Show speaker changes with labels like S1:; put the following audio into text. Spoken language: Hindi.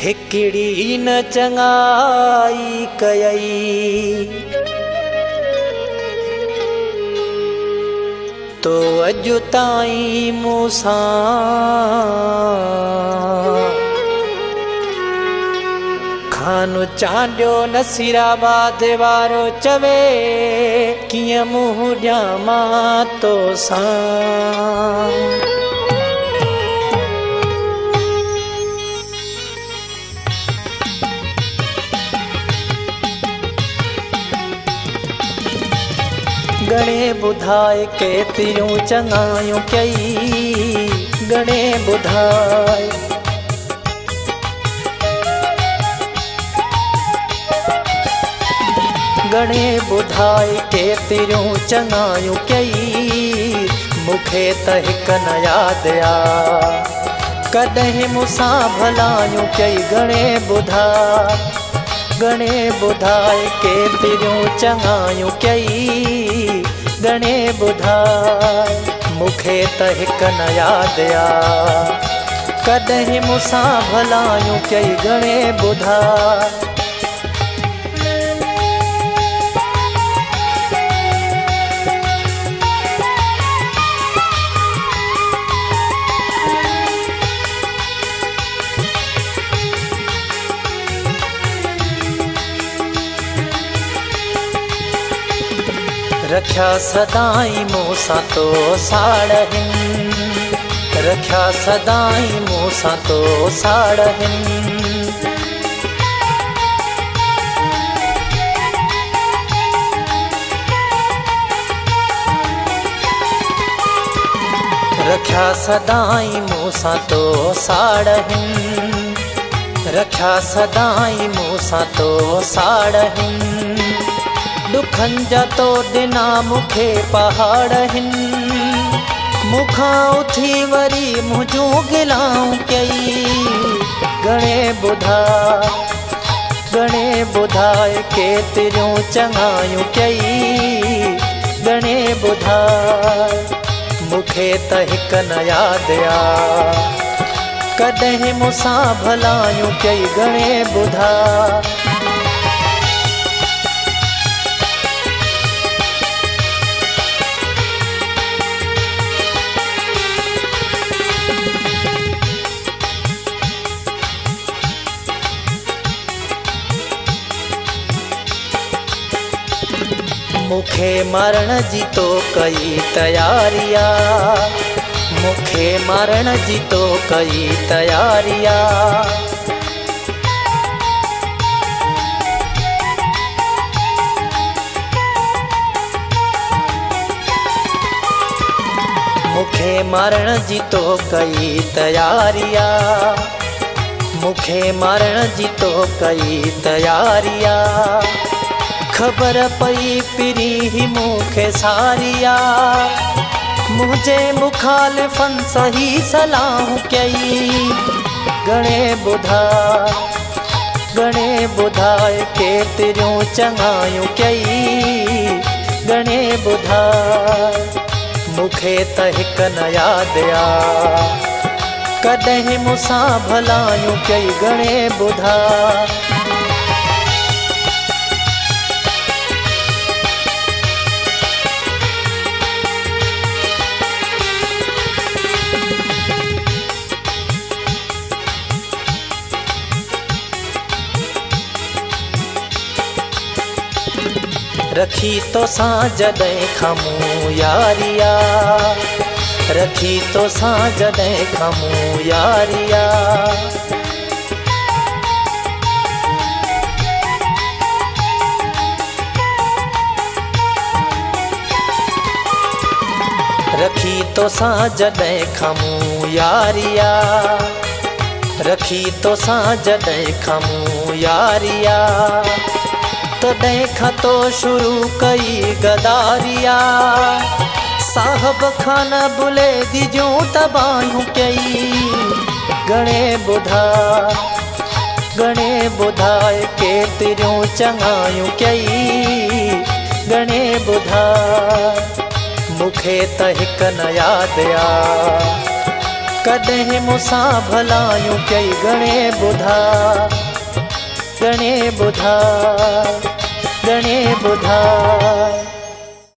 S1: हिकड़ी न चंगाई कयई तो अॼु ताईं मूंसां खानो चांडियो नसीराबाद वारो चवे कीअं मुंहुं ॾियां तोसां। गणे ॿुधाए केतिरियूं चङायूं कई, गणे ॿुधाए गणे ॿुधाए केतिरियूं चङायूं कई, मूंखे त हिकु न यादि आ कॾहिं मूंसां भलायूं कई। गणे ॿुधाए केतिरियूं चङायूं कई, गणे ॿुधाए मूंखे त हिकु न यादि आ कॾहिं मूंसां भलायूं कई। गणे ॿुधाए रखिया सदाई मूंसां तो साड़हिन, रखिया सदाई मूंसां तो साड़हिन। रखिया सदाई मूंसां तो साड़हिन, रखिया सदाई मूंसां तो साड़हिन। दुखन जा तो दिना मूंखे पहाड़ हिन, मूंखां उथी वरी मुंहिंजूं गिलाऊं कई। गणे ॿुधाए केतिरियूं चङायूं कई, गणे ॿुधाए मूंखे त हिकु न यादि आ कॾहिं मूंसां भलायूं कई। गणे ॿुधाए मूंखे मरण जी तो कई तयारिया, मूंखे मरण जी तो कई तयारिया। मूंखे मरण जी तो कई तयारिया, मूंखे मरण जी तो कई तयारिया। ख़बर पई पिरी ही मूंखे सारिया, मुंहिंजे मुखालिफ़नि सही सलाहूं कई। गणे ॿुधाए केतिरियूं चङायूं कई, गणे ॿुधाए मूंखे त हिकु न यादि आ कॾहिं मूंसां भलायूं कई। गणे ॿुधाए रखी तो सां जॾहिं खमूं यारिया, रखी तो सां जॾहिं खमूं यारिया। रखी तो सां जॾहिं खमूं यारिया, रखी तो सां जॾहिं खमूं यारिया। तॾहिं खां तो शुरू कई गदारिया, साहब खान बुले दी जूं तबाहियूं कई। गणे ॿुधाए केतिरियूं चङायूं कई, गणे ॿुधाए मूंखे त हिकु न यादि आ कॾहिं मूंसां भलायूं कई घणे ॿुधा घणे ॿुधा घणे ॿुधा।